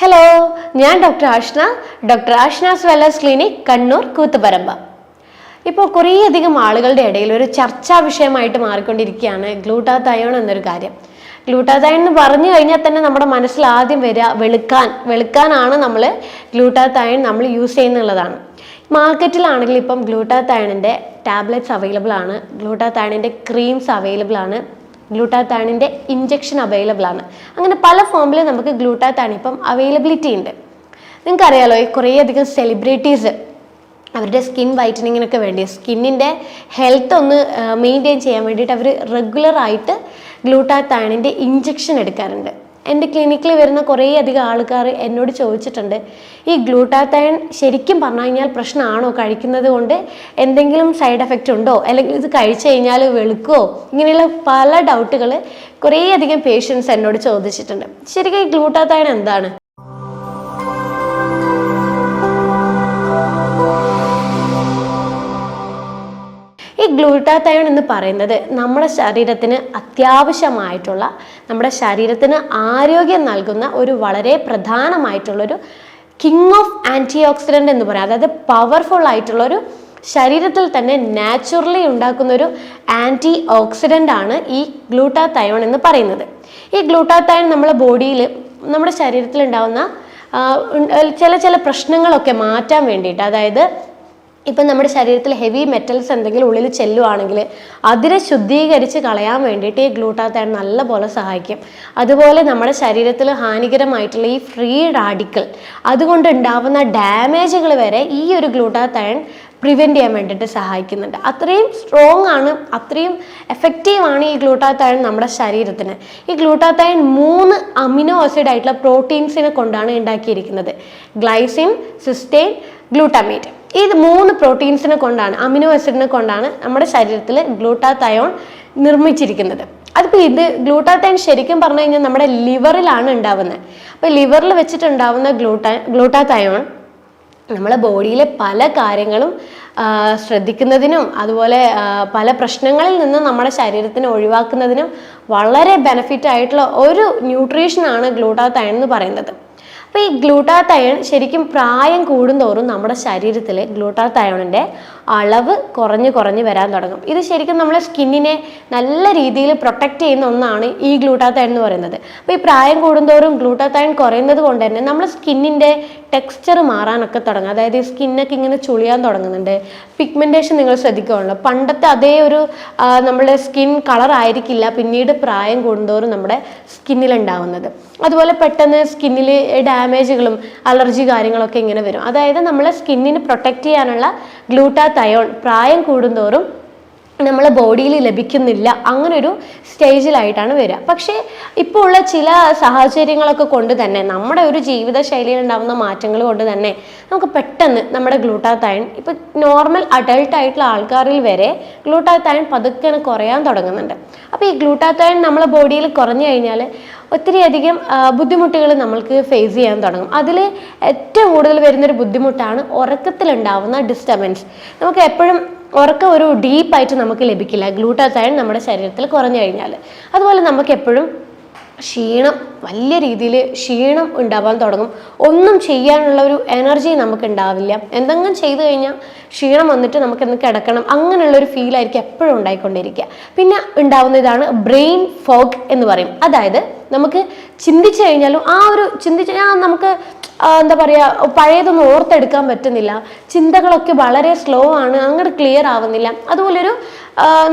Hello, ഞാൻ doctor Ashna's wellness clinic, Kannur, Koothuparamba. ഇപ്പോൾ കുറേയധികം ആളുകളുടെ ഇടയിൽ ഒരു ചർച്ചാ വിഷയമായിട്ട് മാറിക്കൊണ്ടിരിക്കുകയാണ് ഗ്ലൂട്ടാതയോൺ എന്നൊരു കാര്യം. ഗ്ലൂട്ടാതയോൺ എന്ന് പറഞ്ഞു കഴിഞ്ഞാൽ തന്നെ നമ്മുടെ മനസ്സിൽ ആദ്യം വരിക വെളുക്കാനാണ് നമ്മൾ ഗ്ലൂട്ടാതയോൺ നമ്മൾ യൂസ് ചെയ്യുന്നുള്ളതാണ്. മാർക്കറ്റിലാണെങ്കിൽ ഇപ്പം ഗ്ലൂട്ടാതയോണിൻ്റെ ടാബ്ലറ്റ്സ് അവൈലബിൾ ആണ്, ഗ്ലൂട്ടാതയോണിൻ്റെ ക്രീംസ് അവൈലബിൾ ആണ്, ഗ്ലൂട്ടാതയോണിൻ്റെ ഇഞ്ചക്ഷൻ അവൈലബിൾ ആണ്. അങ്ങനെ പല ഫോമിൽ നമുക്ക് ഗ്ലൂട്ടാതയോൺ ഇപ്പം അവൈലബിലിറ്റി ഉണ്ട്. നിങ്ങൾക്കറിയാലോ, കുറേയധികം സെലിബ്രിറ്റീസ് അവരുടെ സ്കിൻ വൈറ്റനിങ്ങിനൊക്കെ വേണ്ടി, സ്കിന്നിൻ്റെ ഹെൽത്ത് ഒന്ന് മെയിൻറ്റെയിൻ ചെയ്യാൻ വേണ്ടിയിട്ട് അവർ റെഗുലറായിട്ട് ഗ്ലൂട്ടാതയോണിൻ്റെ ഇഞ്ചക്ഷൻ എടുക്കാറുണ്ട്. എൻ്റെ ക്ലിനിക്കിൽ വരുന്ന കുറേയധികം ആൾക്കാർ എന്നോട് ചോദിച്ചിട്ടുണ്ട്, ഈ ഗ്ലൂട്ടാതയോൺ ശരിക്കും പറഞ്ഞു കഴിഞ്ഞാൽ പ്രശ്നമാണോ, കഴിക്കുന്നത് കൊണ്ട് എന്തെങ്കിലും സൈഡ് എഫക്റ്റ് ഉണ്ടോ, അല്ലെങ്കിൽ ഇത് കഴിച്ചു കഴിഞ്ഞാൽ വെളുക്കുമോ, ഇങ്ങനെയുള്ള പല ഡൗട്ടുകൾ കുറേയധികം പേഷ്യൻസ് എന്നോട് ചോദിച്ചിട്ടുണ്ട്. ശരിക്കും ഈ ഗ്ലൂട്ടാതയോൺ എന്താണ്? ഈ ഗ്ലൂട്ടാതയോൺ എന്ന് പറയുന്നത് നമ്മുടെ ശരീരത്തിന് അത്യാവശ്യമായിട്ടുള്ള, നമ്മുടെ ശരീരത്തിന് ആരോഗ്യം നൽകുന്ന ഒരു വളരെ പ്രധാനമായിട്ടുള്ളൊരു കിങ് ഓഫ് ആൻറ്റി ഓക്സിഡൻ്റ് എന്ന് പറയാം. അതായത് പവർഫുൾ ആയിട്ടുള്ളൊരു, ശരീരത്തിൽ തന്നെ നാച്ചുറലി ഉണ്ടാക്കുന്ന ഒരു ആൻറ്റി ഓക്സിഡൻ്റ് ആണ് ഈ ഗ്ലൂട്ടാതയോൺ എന്ന് പറയുന്നത്. ഈ ഗ്ലൂട്ടാതയോൺ നമ്മുടെ ബോഡിയിൽ, നമ്മുടെ ശരീരത്തിൽ ഉണ്ടാകുന്ന ചില പ്രശ്നങ്ങളൊക്കെ മാറ്റാൻ വേണ്ടിയിട്ട്, അതായത് ഇപ്പം നമ്മുടെ ശരീരത്തിൽ ഹെവി മെറ്റൽസ് എന്തെങ്കിലും ഉള്ളിൽ ചെല്ലുവാണെങ്കിൽ അതിനെ ശുദ്ധീകരിച്ച് കളയാൻ വേണ്ടിയിട്ട് ഈ ഗ്ലൂട്ടാതയോൺ നല്ലപോലെ സഹായിക്കും. അതുപോലെ നമ്മുടെ ശരീരത്തിൽ ഹാനികരമായിട്ടുള്ള ഈ ഫ്രീ റാഡിക്കൽ, അതുകൊണ്ട് ഉണ്ടാവുന്ന ഡാമേജുകൾ വരെ ഈ ഒരു ഗ്ലൂട്ടാതയോൺ പ്രിവെൻറ്റ് ചെയ്യാൻ വേണ്ടിയിട്ട് സഹായിക്കുന്നുണ്ട്. അത്രയും സ്ട്രോങ് ആണ്, അത്രയും എഫക്റ്റീവാണ് ഈ ഗ്ലൂട്ടാതയോൺ നമ്മുടെ ശരീരത്തിന്. ഈ ഗ്ലൂട്ടാതയോൺ 3 അമിനോ ആസിഡ് ആയിട്ടുള്ള പ്രോട്ടീൻസിനെ കൊണ്ടാണ് ഉണ്ടാക്കിയിരിക്കുന്നത്. Glycine, cysteine, glutamate. ഈ 3 പ്രോട്ടീൻസിനെ കൊണ്ടാണ്, അമിനോ ആസിഡിനെ കൊണ്ടാണ് നമ്മുടെ ശരീരത്തിൽ ഗ്ലൂട്ടാതയോൺ നിർമ്മിച്ചിരിക്കുന്നത്. അതിപ്പോൾ ഇത് ഗ്ലൂട്ടാതയോൺ ശരിക്കും പറഞ്ഞു കഴിഞ്ഞാൽ നമ്മുടെ ലിവറിലാണ് ഉണ്ടാവുന്നത്. അപ്പോൾ ലിവറിൽ വെച്ചിട്ടുണ്ടാവുന്ന ഗ്ലൂട്ടാതയോൺ നമ്മളെ ബോഡിയിലെ പല കാര്യങ്ങളും ശ്രദ്ധിക്കുന്നതിനും അതുപോലെ പല പ്രശ്നങ്ങളിൽ നിന്നും നമ്മുടെ ശരീരത്തിനെ ഒഴിവാക്കുന്നതിനും വളരെ ബെനിഫിറ്റ് ആയിട്ടുള്ള ഒരു ന്യൂട്രീഷനാണ് ഗ്ലൂട്ടാതയോൺ എന്ന് പറയുന്നത്. അപ്പോൾ ഈ ഗ്ലൂട്ടാതയോൺ ശരിക്കും പ്രായം കൂടുന്തോറും നമ്മുടെ ശരീരത്തിൽ ഗ്ലൂട്ടാതയോണിൻ്റെ അളവ് കുറഞ്ഞ് വരാൻ തുടങ്ങും. ഇത് ശരിക്കും നമ്മളെ സ്കിന്നിനെ നല്ല രീതിയിൽ പ്രൊട്ടക്റ്റ് ചെയ്യുന്ന ഒന്നാണ് ഈ ഗ്ലൂട്ടാതയോൺ എന്ന് പറയുന്നത്. അപ്പോൾ ഈ പ്രായം കൂടുന്തോറും ഗ്ലൂട്ടാതയോൺ കുറയുന്നത് കൊണ്ട് തന്നെ നമ്മുടെ സ്കിന്നിൻ്റെ ടെക്സ്ചർ മാറാനൊക്കെ തുടങ്ങും. അതായത് ഈ സ്കിന്നൊക്കെ ഇങ്ങനെ ചുളിയാൻ തുടങ്ങുന്നുണ്ട്. പിഗ്മെൻറ്റേഷൻ നിങ്ങൾ ശ്രദ്ധിക്കുകയുള്ളൂ, പണ്ടത്തെ അതേ ഒരു നമ്മുടെ സ്കിൻ കളർ ആയിരിക്കില്ല പിന്നീട് പ്രായം കൂടുന്തോറും നമ്മുടെ സ്കിന്നിലുണ്ടാവുന്നത്. അതുപോലെ പെട്ടെന്ന് സ്കിന്നിൽ ഡാമേജുകളും അലർജി കാര്യങ്ങളൊക്കെ ഇങ്ങനെ വരും. അതായത് നമ്മളെ സ്കിന്നിന് പ്രൊട്ടക്റ്റ് ചെയ്യാനുള്ള ഗ്ലൂട്ടാതയോൺ പ്രായം കൂടുന്തോറും നമ്മളെ ബോഡിയിൽ ലഭിക്കുന്നില്ല, അങ്ങനൊരു സ്റ്റേജിലായിട്ടാണ് വരിക. പക്ഷേ ഇപ്പോൾ ഉള്ള ചില സാഹചര്യങ്ങളൊക്കെ കൊണ്ട് തന്നെ, നമ്മുടെ ഒരു ജീവിതശൈലിയിൽ ഉണ്ടാകുന്ന മാറ്റങ്ങൾ കൊണ്ട് തന്നെ നമുക്ക് പെട്ടെന്ന് നമ്മുടെ ഗ്ലൂട്ടാതയോൺ, ഇപ്പം നോർമൽ അഡൾട്ട് ആയിട്ടുള്ള ആൾക്കാരിൽ വരെ ഗ്ലൂട്ടാതയോൺ പതുക്കെ കുറയാൻ തുടങ്ങുന്നുണ്ട്. അപ്പോൾ ഈ ഗ്ലൂട്ടാതയോൺ നമ്മളെ ബോഡിയിൽ കുറഞ്ഞു കഴിഞ്ഞാൽ ഒത്തിരിയധികം ബുദ്ധിമുട്ടുകൾ നമ്മൾക്ക് ഫേസ് ചെയ്യാൻ തുടങ്ങും. അതിൽ ഏറ്റവും കൂടുതൽ വരുന്നൊരു ബുദ്ധിമുട്ടാണ് ഉറക്കത്തിലുണ്ടാവുന്ന ഡിസ്റ്റർബൻസ്. നമുക്ക് എപ്പോഴും ഉറക്കം ഒരു ഡീപ്പായിട്ട് നമുക്ക് ലഭിക്കില്ല ഗ്ലൂട്ടാതയോൺ നമ്മുടെ ശരീരത്തിൽ കുറഞ്ഞു കഴിഞ്ഞാൽ. അതുപോലെ നമുക്ക് എപ്പോഴും ക്ഷീണം, വലിയ രീതിയിൽ ക്ഷീണം ഉണ്ടാവാൻ തുടങ്ങും. ഒന്നും ചെയ്യാനുള്ള ഒരു എനർജി നമുക്ക് ഉണ്ടാവില്ല. എന്തെങ്കിലും ചെയ്തു കഴിഞ്ഞാൽ ക്ഷീണം വന്നിട്ട് നമുക്കെന്ന് കിടക്കണം, അങ്ങനെയുള്ളൊരു ഫീലായിരിക്കും എപ്പോഴും ഉണ്ടായിക്കൊണ്ടിരിക്കുക. പിന്നെ ഉണ്ടാവുന്ന ഇതാണ് ബ്രെയിൻ ഫോഗ് എന്ന് പറയും. അതായത് നമുക്ക് ചിന്തിച്ചു കഴിഞ്ഞാലും നമുക്ക് എന്താ പറയുക, പഴയതൊന്നും ഓർത്തെടുക്കാൻ പറ്റുന്നില്ല, ചിന്തകളൊക്കെ വളരെ സ്ലോ ആണ്, അങ്ങോട്ട് ക്ലിയർ ആവുന്നില്ല. അതുപോലൊരു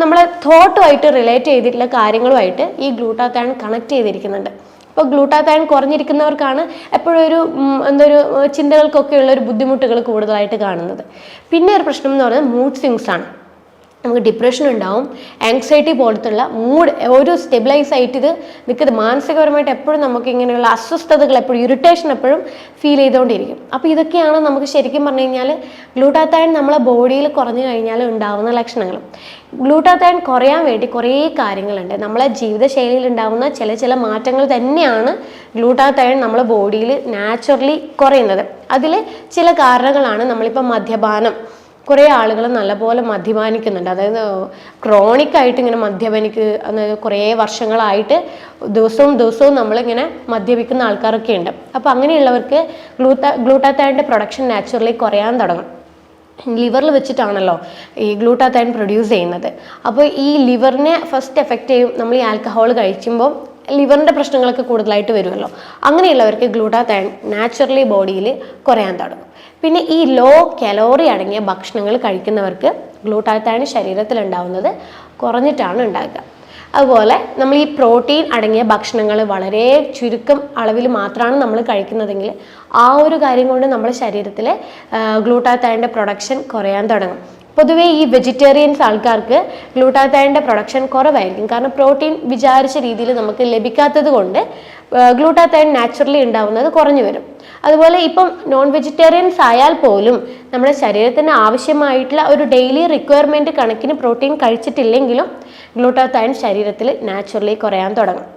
നമ്മളെ തോട്ടുമായിട്ട് റിലേറ്റ് ചെയ്തിട്ടുള്ള കാര്യങ്ങളുമായിട്ട് ഈ ഗ്ലൂട്ടാതയോൺ കണക്ട് ചെയ്തിരിക്കുന്നുണ്ട്. അപ്പോൾ ഗ്ലൂട്ടാതയോൺ കുറഞ്ഞിരിക്കുന്നവർക്കാണ് എപ്പോഴും ഒരു ചിന്തകൾക്കൊക്കെ ഉള്ള ഒരു ബുദ്ധിമുട്ടുകൾ കൂടുതലായിട്ട് കാണുന്നത്. പിന്നെ ഒരു പ്രശ്നം എന്ന് പറയുന്നത് മൂഡ് സ്വിങ്സ് ആണ്. നമുക്ക് ഡിപ്രഷൻ ഉണ്ടാവും, ആങ്സൈറ്റി പോലത്തുള്ള മൂഡ് ഒരു സ്റ്റെബിലൈസ് ആയിട്ട് ഇത് നിൽക്കുന്നത്, മാനസികപരമായിട്ട് എപ്പോഴും നമുക്ക് ഇങ്ങനെയുള്ള അസ്വസ്ഥതകൾ, എപ്പോഴും ഇറിറ്റേഷൻ എപ്പോഴും ഫീൽ ചെയ്തുകൊണ്ടിരിക്കും. അപ്പോൾ ഇതൊക്കെയാണ് നമുക്ക് ശരിക്കും പറഞ്ഞു കഴിഞ്ഞാൽ ഗ്ലൂട്ടാതയോൺ നമ്മളെ ബോഡിയിൽ കുറഞ്ഞു കഴിഞ്ഞാൽ ഉണ്ടാവുന്ന ലക്ഷണങ്ങൾ. ഗ്ലൂട്ടാതയോൺ കുറയാൻ വേണ്ടി കുറേ കാര്യങ്ങളുണ്ട്. നമ്മളെ ജീവിതശൈലിയിൽ ഉണ്ടാകുന്ന ചില മാറ്റങ്ങൾ തന്നെയാണ് ഗ്ലൂട്ടാതയോൺ നമ്മളെ ബോഡിയിൽ നാച്ചുറലി കുറയുന്നത്. അതിൽ ചില കാരണങ്ങളാണ് നമ്മളിപ്പോൾ മദ്യപാനം, കുറേ ആളുകൾ നല്ലപോലെ മദ്യപാനിക്കുന്നുണ്ട്. അതായത് ക്രോണിക്കായിട്ട് ഇങ്ങനെ കുറേ വർഷങ്ങളായിട്ട് ദിവസവും നമ്മളിങ്ങനെ മദ്യപിക്കുന്ന ആൾക്കാരൊക്കെ ഉണ്ട്. അപ്പോൾ അങ്ങനെയുള്ളവർക്ക് ഗ്ലൂട്ടാത്തയോണിൻ്റെ പ്രൊഡക്ഷൻ നാച്ചുറലി കുറയാൻ തുടങ്ങും. ലിവറിൽ വെച്ചിട്ടാണല്ലോ ഈ ഗ്ലൂട്ടാത്തയോൺ പ്രൊഡ്യൂസ് ചെയ്യുന്നത്. അപ്പോൾ ഈ ലിവറിനെ ഫസ്റ്റ് എഫക്റ്റ് ചെയ്യും. നമ്മൾ ഈ ആൽക്കഹോൾ കഴിക്കുമ്പോൾ ലിവറിൻ്റെ പ്രശ്നങ്ങളൊക്കെ കൂടുതലായിട്ട് വരുമല്ലോ. അങ്ങനെയുള്ളവർക്ക് ഗ്ലൂട്ടാത്തയോൺ നാച്ചുറലി ബോഡിയിൽ കുറയാൻ തുടങ്ങും. പിന്നെ ഈ ലോ കലോറി അടങ്ങിയ ഭക്ഷണങ്ങൾ കഴിക്കുന്നവർക്ക് ഗ്ലൂട്ടാത്തയോൺ ശരീരത്തിൽ ഉണ്ടാവുന്നത് കുറഞ്ഞിട്ടാണ് ഉണ്ടാകുക. അതുപോലെ നമ്മൾ ഈ പ്രോട്ടീൻ അടങ്ങിയ ഭക്ഷണങ്ങൾ വളരെ ചുരുക്കം അളവിൽ മാത്രമാണ് നമ്മൾ കഴിക്കുന്നതെങ്കിൽ ആ ഒരു കാര്യം കൊണ്ട് നമ്മുടെ ശരീരത്തിൽ ഗ്ലൂട്ടാത്തയോണിൻ്റെ പ്രൊഡക്ഷൻ കുറയാൻ തുടങ്ങും. പൊതുവേ ഈ വെജിറ്റേറിയൻസ് ആൾക്കാർക്ക് ഗ്ലൂട്ടാത്തയോണിൻ്റെ പ്രൊഡക്ഷൻ കുറവായിരിക്കും. കാരണം പ്രോട്ടീൻ വിചാരിച്ച രീതിയിൽ നമുക്ക് ലഭിക്കാത്തത് കൊണ്ട് ഗ്ലൂട്ടാത്തയോൺ നാച്ചുറലി ഉണ്ടാവുന്നത് കുറഞ്ഞു വരും. അതുപോലെ ഇപ്പം നോൺ വെജിറ്റേറിയൻസ് ആയാൽ പോലും നമ്മുടെ ശരീരത്തിന് ആവശ്യമായിട്ടുള്ള ഒരു ഡെയിലി റിക്വയർമെൻറ്റ് കണക്കിന് പ്രോട്ടീൻ കഴിച്ചിട്ടില്ലെങ്കിലും ഗ്ലൂട്ടാത്തയോൺ ശരീരത്തിൽ നാച്ചുറലി കുറയാൻ തുടങ്ങും.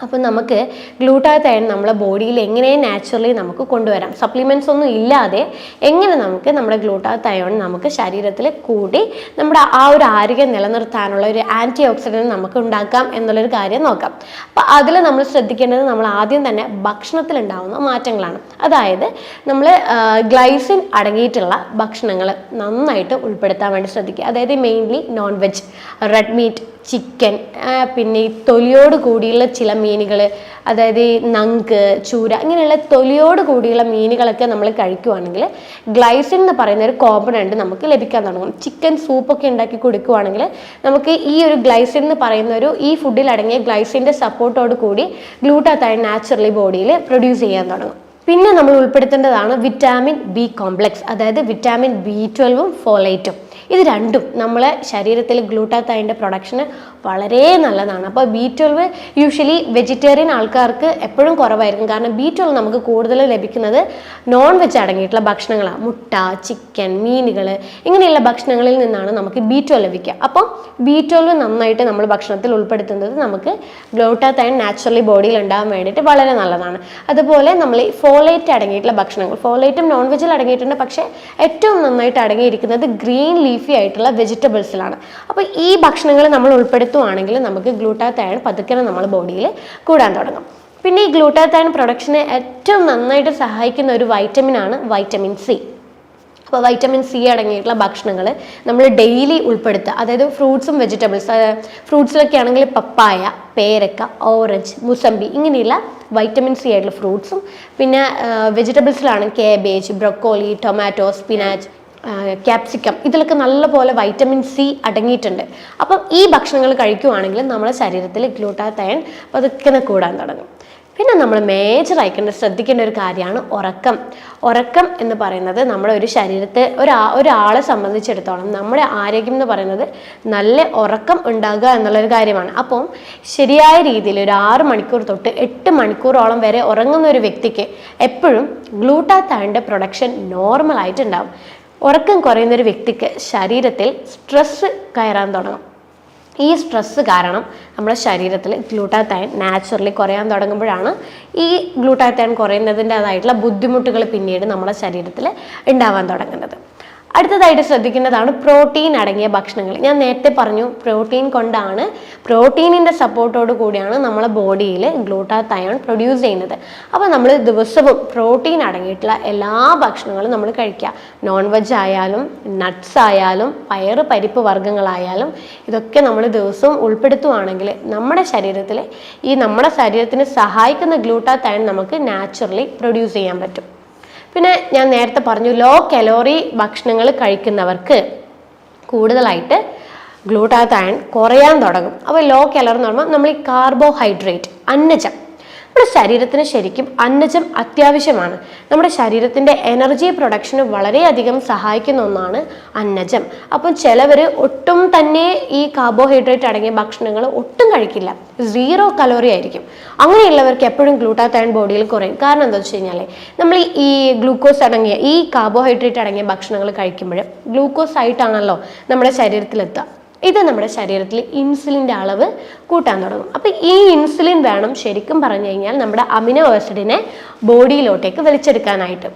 അപ്പം നമുക്ക് ഗ്ലൂട്ടാത്തയോൺ നമ്മളെ ബോഡിയിൽ എങ്ങനെ നാച്ചുറലി നമുക്ക് കൊണ്ടുവരാം, സപ്ലിമെൻറ്റ്സ് ഒന്നും ഇല്ലാതെ എങ്ങനെ നമുക്ക് നമ്മുടെ ഗ്ലൂട്ടാത്തയോൺ നമുക്ക് ശരീരത്തിൽ കൂടി നമ്മുടെ ആ ഒരു ആരോഗ്യം നിലനിർത്താനുള്ള ഒരു ആൻറ്റി ഓക്സിഡൻറ്റ് നമുക്ക് ഉണ്ടാക്കാം എന്നുള്ളൊരു കാര്യം നോക്കാം. അപ്പം അതിൽ നമ്മൾ ശ്രദ്ധിക്കേണ്ടത് നമ്മൾ ആദ്യം തന്നെ ഭക്ഷണത്തിലുണ്ടാകുന്ന മാറ്റങ്ങളാണ്. അതായത് നമ്മൾ ഗ്ലൈസിൻ അടങ്ങിയിട്ടുള്ള ഭക്ഷണങ്ങൾ നന്നായിട്ട് ഉൾപ്പെടുത്താൻ വേണ്ടി ശ്രദ്ധിക്കുക. അതായത് mainly non veg, red meat, chicken, പിന്നെ ഈ തൊലിയോട് കൂടിയുള്ള ചില മീനുകൾ, അതായത് ഈ നങ്ക്, ചൂര, ഇങ്ങനെയുള്ള തൊലിയോട് കൂടിയുള്ള മീനുകളൊക്കെ നമ്മൾ കഴിക്കുവാണെങ്കിൽ ഗ്ലൈസിൻ എന്ന് പറയുന്ന ഒരു കോമ്പണൻറ്റ് നമുക്ക് ലഭിക്കാൻ തുടങ്ങും. ചിക്കൻ സൂപ്പൊക്കെ ഉണ്ടാക്കി കൊടുക്കുവാണെങ്കിൽ നമുക്ക് ഈ ഒരു ഗ്ലൈസിൻ എന്ന് പറയുന്ന ഈ ഫുഡിൽ അടങ്ങിയ ഗ്ലൈസിൻ്റെ സപ്പോർട്ടോട് കൂടി ഗ്ലൂട്ടാത്തയോൺ നാച്ചുറലി ബോഡിയിൽ പ്രൊഡ്യൂസ് ചെയ്യാൻ തുടങ്ങും. പിന്നെ നമ്മൾ ഉൾപ്പെടുത്തേണ്ടതാണ് വിറ്റാമിൻ ബി കോംപ്ലക്സ്, അതായത് വിറ്റാമിൻ B12ഉം ഫോളേറ്റും. ഇത് രണ്ടും നമ്മളെ ശരീരത്തിൽ ഗ്ലൂട്ടാത്തയോണിൻ്റെ പ്രൊഡക്ഷന് വളരെ നല്ലതാണ്. അപ്പോൾ B12 യൂഷ്വലി വെജിറ്റേറിയൻ ആൾക്കാർക്ക് എപ്പോഴും കുറവായിരിക്കും. കാരണം B12 നമുക്ക് കൂടുതൽ ലഭിക്കുന്നത് നോൺ വെജ് അടങ്ങിയിട്ടുള്ള ഭക്ഷണങ്ങളാണ്. മുട്ട, ചിക്കൻ, മീനുകൾ, ഇങ്ങനെയുള്ള ഭക്ഷണങ്ങളിൽ നിന്നാണ് നമുക്ക് B12 ലഭിക്കുക. അപ്പം B12 നന്നായിട്ട് നമ്മൾ ഭക്ഷണത്തിൽ ഉൾപ്പെടുത്തുന്നത് നമുക്ക് ഗ്ലൂട്ടാത്തയോൺ നാച്ചുറലി ബോഡിയിൽ ഉണ്ടാകാൻ വേണ്ടിയിട്ട് വളരെ നല്ലതാണ്. അതുപോലെ നമ്മൾ ഈ ഫോളേറ്റ് അടങ്ങിയിട്ടുള്ള ഭക്ഷണങ്ങൾ, ഫോളേറ്റും നോൺ വെജിൽ അടങ്ങിയിട്ടുണ്ട്, പക്ഷേ ഏറ്റവും നന്നായിട്ട് അടങ്ങിയിരിക്കുന്നത് ഗ്രീൻ ലീഫി ആയിട്ടുള്ള വെജിറ്റബിൾസിലാണ്. അപ്പോൾ ഈ ഭക്ഷണങ്ങൾ നമ്മൾ ഉൾപ്പെടുത്തുവാണെങ്കിൽ നമുക്ക് ഗ്ലൂട്ടാത്തയോൺ പതുക്കെ നമ്മുടെ ബോഡിയിൽ കൂടാൻ തുടങ്ങും. പിന്നെ ഈ ഗ്ലൂട്ടാത്തയോൺ പ്രൊഡക്ഷനെ ഏറ്റവും നന്നായിട്ട് സഹായിക്കുന്ന ഒരു വൈറ്റമിനാണ് വൈറ്റമിൻ സി. അപ്പോൾ വൈറ്റമിൻ സി അടങ്ങിയിട്ടുള്ള ഭക്ഷണങ്ങൾ നമ്മൾ ഡെയിലി ഉൾപ്പെടുത്തുക. അതായത് ഫ്രൂട്ട്സും വെജിറ്റബിൾസ്, ഫ്രൂട്ട്സിലൊക്കെ ആണെങ്കിൽ പപ്പായ, പേരക്ക, ഓറഞ്ച്, മുസമ്പി, ഇങ്ങനെയുള്ള വൈറ്റമിൻ സി ആയിട്ടുള്ള ഫ്രൂട്ട്സും, പിന്നെ വെജിറ്റബിൾസിലാണ് cabbage, broccoli, tomato, spinach, capsicum, ഇതിലൊക്കെ നല്ലപോലെ വൈറ്റമിൻ സി അടങ്ങിയിട്ടുണ്ട്. അപ്പം ഈ ഭക്ഷണങ്ങൾ കഴിക്കുവാണെങ്കിൽ നമ്മുടെ ശരീരത്തിൽ ഗ്ലൂട്ടാത്തയോൺ പതുക്കെ കൂടാൻ തുടങ്ങും. പിന്നെ നമ്മൾ മേജറായിക്കൊണ്ട് ശ്രദ്ധിക്കേണ്ട ഒരു കാര്യമാണ് ഉറക്കം. ഉറക്കം എന്ന് പറയുന്നത് നമ്മുടെ ഒരു ശരീരത്തെ ഒരാളെ സംബന്ധിച്ചിടത്തോളം നമ്മുടെ ആരോഗ്യം എന്ന് പറയുന്നത് നല്ല ഉറക്കം ഉണ്ടാകുക എന്നുള്ളൊരു കാര്യമാണ്. അപ്പം ശരിയായ രീതിയിൽ ഒരു 6 മണിക്കൂർ തൊട്ട് 8 മണിക്കൂറോളം വരെ ഉറങ്ങുന്ന ഒരു വ്യക്തിക്ക് എപ്പോഴും ഗ്ലൂട്ടാത്തയോണിൻ്റെ പ്രൊഡക്ഷൻ നോർമലായിട്ടുണ്ടാകും. ഉറക്കം കുറയുന്നൊരു വ്യക്തിക്ക് ശരീരത്തിൽ സ്ട്രെസ്സ് കയറാൻ തുടങ്ങും. ഈ സ്ട്രെസ്സ് കാരണം നമ്മുടെ ശരീരത്തിൽ ഗ്ലൂട്ടാത്തയോൺ നാച്ചുറലി കുറയാൻ തുടങ്ങുമ്പോഴാണ് ഈ ഗ്ലൂട്ടാത്തയോൺ കുറയുന്നതിൻ്റെതായിട്ടുള്ള ബുദ്ധിമുട്ടുകൾ പിന്നീട് നമ്മുടെ ശരീരത്തിൽ ഉണ്ടാവാൻ തുടങ്ങുന്നത്. അടുത്തതായിട്ട് ശ്രദ്ധിക്കേണ്ടതാണ് പ്രോട്ടീൻ അടങ്ങിയ ഭക്ഷണങ്ങൾ. ഞാൻ നേരത്തെ പറഞ്ഞു പ്രോട്ടീനിൻ്റെ സപ്പോർട്ടോട് കൂടിയാണ് നമ്മളെ ബോഡിയിൽ ഗ്ലൂട്ടാത്തയോൺ പ്രൊഡ്യൂസ് ചെയ്യുന്നത്. അപ്പോൾ നമ്മൾ ദിവസവും പ്രോട്ടീൻ അടങ്ങിയിട്ടുള്ള എല്ലാ ഭക്ഷണങ്ങളും നമ്മൾ കഴിക്കുക. നോൺ വെജ് ആയാലും നട്ട്സ് ആയാലും പരിപ്പ് വർഗ്ഗങ്ങളായാലും ഇതൊക്കെ നമ്മൾ ദിവസവും ഉൾപ്പെടുത്തുവാണെങ്കിൽ നമ്മുടെ ശരീരത്തിന് സഹായിക്കുന്ന ഗ്ലൂട്ടാത്തയോൺ നമുക്ക് നാച്ചുറലി പ്രൊഡ്യൂസ് ചെയ്യാൻ പറ്റും. പിന്നെ ഞാൻ നേരത്തെ പറഞ്ഞു ലോ കലോറി ഭക്ഷണങ്ങൾ കഴിക്കുന്നവർക്ക് കൂടുതലായിട്ട് ഗ്ലൂട്ടാത്തയോൺ കുറയാൻ തുടങ്ങും. അപ്പോൾ ലോ കലോറി എന്ന് പറയുമ്പോൾ നമ്മൾ ഈ കാർബോഹൈഡ്രേറ്റ്, അന്നജം, നമ്മുടെ ശരീരത്തിന് ശരിക്കും അന്നജം അത്യാവശ്യമാണ്. നമ്മുടെ ശരീരത്തിൻ്റെ എനർജി പ്രൊഡക്ഷന് വളരെയധികം സഹായിക്കുന്ന ഒന്നാണ് അന്നജം. അപ്പം ചിലവർ ഒട്ടും തന്നെ ഈ കാർബോഹൈഡ്രേറ്റ് അടങ്ങിയ ഭക്ഷണങ്ങൾ ഒട്ടും കഴിക്കില്ല, 0 കലോറി ആയിരിക്കും. അങ്ങനെയുള്ളവർക്ക് എപ്പോഴും ഗ്ലൂട്ടാത്തയോൺ ബോഡിയിൽ കുറയും. കാരണം എന്താ വെച്ച് കഴിഞ്ഞാൽ നമ്മൾ ഈ ഗ്ലൂക്കോസ് അടങ്ങിയ ഈ കാർബോഹൈഡ്രേറ്റ് അടങ്ങിയ ഭക്ഷണങ്ങൾ കഴിക്കുമ്പോൾ ഗ്ലൂക്കോസ് ആയിട്ടാണല്ലോ നമ്മുടെ ശരീരത്തിലെത്തുക. ഇത് നമ്മുടെ ശരീരത്തിൽ ഇൻസുലിൻ്റെ അളവ് കൂട്ടാൻ തുടങ്ങും. അപ്പോൾ ഈ ഇൻസുലിൻ വേണം ശരിക്കും പറഞ്ഞു കഴിഞ്ഞാൽ നമ്മുടെ അമിനോ ആസിഡിനെ ബോഡിയിലോട്ടേക്ക് വലിച്ചെടുക്കാനായിട്ട്.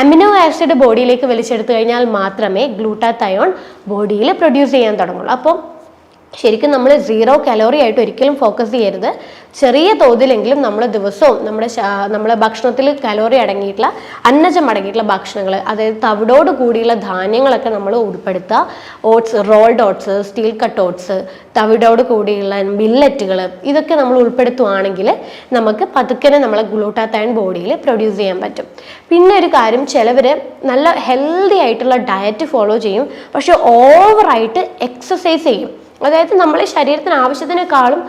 അമിനോ ആസിഡ് ബോഡിയിലേക്ക് വലിച്ചെടുത്തു കഴിഞ്ഞാൽ മാത്രമേ ഗ്ലൂട്ടാത്തയോൺ ബോഡിയിൽ പ്രൊഡ്യൂസ് ചെയ്യാൻ തുടങ്ങുള്ളൂ. അപ്പോൾ ശരിക്കും നമ്മൾ 0 കലോറി ആയിട്ട് ഒരിക്കലും ഫോക്കസ് ചെയ്യരുത്. ചെറിയ തോതിലെങ്കിലും നമ്മൾ ദിവസവും നമ്മുടെ ഭക്ഷണത്തിൽ കലോറി അടങ്ങിയിട്ടുള്ള അന്നജം അടങ്ങിയിട്ടുള്ള ഭക്ഷണങ്ങൾ, അതായത് തവിടോട് കൂടിയുള്ള ധാന്യങ്ങളൊക്കെ നമ്മൾ ഉൾപ്പെടുത്തുക. Oats, rolled oats, steel cut oats, തവിടോട് കൂടിയുള്ള മില്ലറ്റുകൾ, ഇതൊക്കെ നമ്മൾ ഉൾപ്പെടുത്തുകയാണെങ്കിൽ നമുക്ക് പതുക്കനെ നമ്മളെ ഗ്ലൂട്ടാത്തയോൺ ബോഡിയിൽ പ്രൊഡ്യൂസ് ചെയ്യാൻ പറ്റും. പിന്നെ ഒരു കാര്യം, ചിലവർ നല്ല ഹെൽത്തി ആയിട്ടുള്ള ഡയറ്റ് ഫോളോ ചെയ്യും, പക്ഷെ ഓവറായിട്ട് എക്സസൈസ് ചെയ്യും. അതായത് നമ്മളെ ശരീരത്തിന് ആവശ്യത്തിനേക്കാളും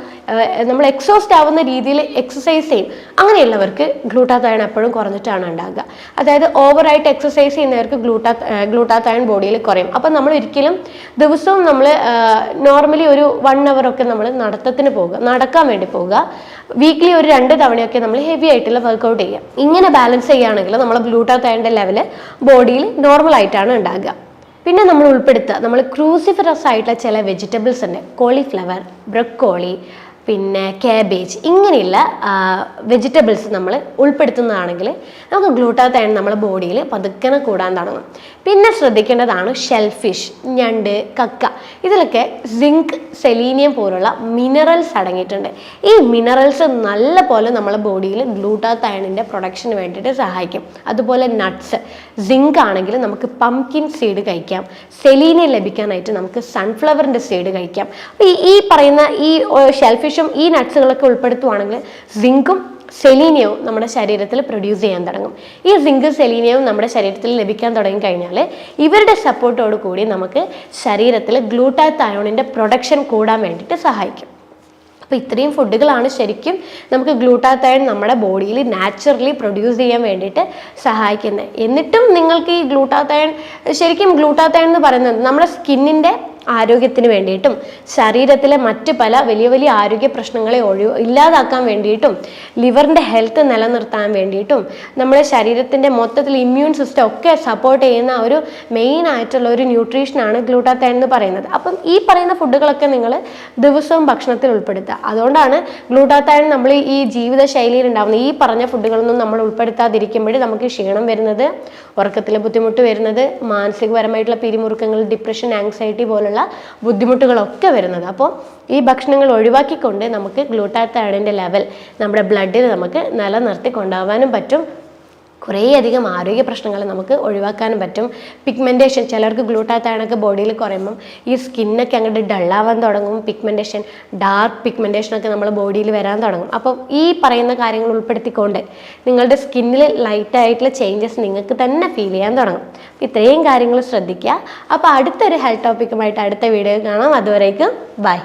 നമ്മൾ എക്സോസ്റ്റ് ആവുന്ന രീതിയിൽ എക്സസൈസ് ചെയ്യും. അങ്ങനെയുള്ളവർക്ക് ഗ്ലൂട്ടാത്തയോൺ എപ്പോഴും കുറഞ്ഞിട്ടാണ് ഉണ്ടാകുക. അതായത് ഓവറായിട്ട് എക്സസൈസ് ചെയ്യുന്നവർക്ക് ഗ്ലൂട്ടാത്തയോൺ ബോഡിയിൽ കുറയും. അപ്പം നമ്മൾ ഒരിക്കലും ദിവസവും നമ്മൾ നോർമലി ഒരു 1 hour ഒക്കെ നമ്മൾ നടക്കാൻ വേണ്ടി പോവുക. വീക്ക്ലി ഒരു 2 തവണയൊക്കെ നമ്മൾ ഹെവി ആയിട്ടുള്ള വർക്കൗട്ട് ചെയ്യുക. ഇങ്ങനെ ബാലൻസ് ചെയ്യുകയാണെങ്കിൽ നമ്മൾ ഗ്ലൂട്ടാത്തയോണിൻ്റെ ലെവല് ബോഡിയിൽ നോർമൽ ആയിട്ടാണ് ഉണ്ടാകുക. പിന്നെ നമ്മൾ ഉൾപ്പെടുത്തുക, നമ്മൾ ക്രൂസിഫറസ് ആയിട്ടുള്ള ചില വെജിറ്റബിൾസ് ഉണ്ട്. കോളിഫ്ലവർ, ബ്രക്കോളി, പിന്നെ കാബേജ്, ഇങ്ങനെയുള്ള വെജിറ്റബിൾസ് നമ്മൾ ഉൾപ്പെടുത്തുന്നതാണെങ്കിൽ നമുക്ക് ഗ്ലൂട്ടാത്തയോൺ നമ്മുടെ ബോഡിയിൽ പതുക്കനെ കൂടാൻ തുടങ്ങും. പിന്നെ ശ്രദ്ധിക്കേണ്ടതാണ് ഷെൽഫിഷ്, ഞണ്ട്, കക്ക, ഇതിലൊക്കെ സിങ്ക്, സെലീനിയം പോലുള്ള മിനറൽസ് അടങ്ങിയിട്ടുണ്ട്. ഈ മിനറൽസ് നല്ല പോലെ നമ്മളെ ബോഡിയിൽ ഗ്ലൂട്ടാത്തയോണിൻ്റെ പ്രൊഡക്ഷന് വേണ്ടിയിട്ട് സഹായിക്കും. അതുപോലെ നട്ട്സ്, സിങ്ക് ആണെങ്കിൽ നമുക്ക് പംകിൻ സീഡ് കഴിക്കാം. സെലീനിയം ലഭിക്കാനായിട്ട് നമുക്ക് സൺഫ്ലവറിൻ്റെ സീഡ് കഴിക്കാം. അപ്പോൾ ഈ പറയുന്ന ഈ ഷെൽഫിഷും ഈ നട്ട്സുകളൊക്കെ ഉൾപ്പെടുത്തുവാണെങ്കിൽ സിങ്കും സെലീനിയവും നമ്മുടെ ശരീരത്തിൽ പ്രൊഡ്യൂസ് ചെയ്യാൻ തുടങ്ങും. ഈ സിങ്ക്, സെലീനിയവും നമ്മുടെ ശരീരത്തിൽ ലഭിക്കാൻ തുടങ്ങി കഴിഞ്ഞാൽ ഇവരുടെ സപ്പോർട്ടോട് കൂടി നമുക്ക് ശരീരത്തിൽ ഗ്ലൂട്ടാത്തയോണിൻ്റെ പ്രൊഡക്ഷൻ കൂടാൻ വേണ്ടിയിട്ട് സഹായിക്കും. അപ്പോൾ ഇത്രയും ഫുഡുകളാണ് ശരിക്കും നമുക്ക് ഗ്ലൂട്ടാത്തയോൺ നമ്മുടെ ബോഡിയിൽ നാച്ചുറലി പ്രൊഡ്യൂസ് ചെയ്യാൻ വേണ്ടിയിട്ട് സഹായിക്കുന്നത്. എന്നിട്ടും നിങ്ങൾക്ക് ഈ ശരിക്കും ഗ്ലൂട്ടാത്തയോൺ എന്ന് പറയുന്നത് നമ്മുടെ സ്കിന്നിൻ്റെ ആരോഗ്യത്തിന് വേണ്ടിയിട്ടും ശരീരത്തിലെ മറ്റ് പല വലിയ വലിയ ആരോഗ്യ പ്രശ്നങ്ങളെ ഇല്ലാതാക്കാൻ വേണ്ടിയിട്ടും ലിവറിൻ്റെ ഹെൽത്ത് നിലനിർത്താൻ വേണ്ടിയിട്ടും നമ്മുടെ ശരീരത്തിൻ്റെ മൊത്തത്തിൽ ഇമ്മ്യൂൺ സിസ്റ്റം ഒക്കെ സപ്പോർട്ട് ചെയ്യുന്ന ഒരു മെയിൻ ആയിട്ടുള്ള ഒരു ന്യൂട്രീഷനാണ് ഗ്ലൂട്ടാത്തയോൺ എന്ന് പറയുന്നത്. അപ്പം ഈ പറയുന്ന ഫുഡുകളൊക്കെ നിങ്ങൾ ദിവസവും ഭക്ഷണത്തിൽ ഉൾപ്പെടുത്തുക. അതുകൊണ്ടാണ് ഗ്ലൂട്ടാത്തയോൺ നമ്മൾ ഈ ജീവിതശൈലിയിൽ ഉണ്ടാകുന്ന ഈ പറഞ്ഞ ഫുഡുകളൊന്നും നമ്മൾ ഉൾപ്പെടുത്താതിരിക്കുമ്പോൾ നമുക്ക് ക്ഷീണം വരുന്നത്, ഉറക്കത്തിൽ ബുദ്ധിമുട്ട് വരുന്നത്, മാനസികപരമായിട്ടുള്ള പിരിമുറുക്കങ്ങൾ, ഡിപ്രഷൻ, ആങ്സൈറ്റി പോലുള്ള ബുദ്ധിമുട്ടുകളൊക്കെ വരുന്നത്. അപ്പോൾ ഈ ഭക്ഷണങ്ങൾ ഒഴിവാക്കിക്കൊണ്ട് നമുക്ക് ഗ്ലൂട്ടാത്തയോണിൻ്റെ ലെവൽ നമ്മുടെ ബ്ലഡിൽ നമുക്ക് നിലനിർത്തി കൊണ്ടുപോകാനും പറ്റും. കുറേയധികം ആരോഗ്യ പ്രശ്നങ്ങൾ നമുക്ക് ഒഴിവാക്കാനും പറ്റും. പിഗ്മെൻറ്റേഷൻ, ചിലർക്ക് ഗ്ലൂട്ടാത്തയോണൊക്കെ ബോഡിയിൽ കുറയുമ്പം ഈ സ്കിന്നൊക്കെ അങ്ങോട്ട് ഡള്ളാവാൻ തുടങ്ങും. പിഗ്മെൻറ്റേഷൻ, ഡാർക്ക് പിഗ്മെൻറ്റേഷനൊക്കെ നമ്മുടെ ബോഡിയിൽ വരാൻ തുടങ്ങും. അപ്പോൾ ഈ പറയുന്ന കാര്യങ്ങൾ ഉൾപ്പെടുത്തിക്കൊണ്ട് നിങ്ങളുടെ സ്കിന്നിൽ ലൈറ്റായിട്ടുള്ള ചേഞ്ചസ് നിങ്ങൾക്ക് തന്നെ ഫീൽ ചെയ്യാൻ തുടങ്ങും. ഇത്രയും കാര്യങ്ങൾ ശ്രദ്ധിക്കുക. അപ്പോൾ അടുത്തൊരു ഹെൽത്ത് ടോപ്പിക്കുമായിട്ട് അടുത്ത വീഡിയോ കാണാം. അതുവരേക്കും ബൈ.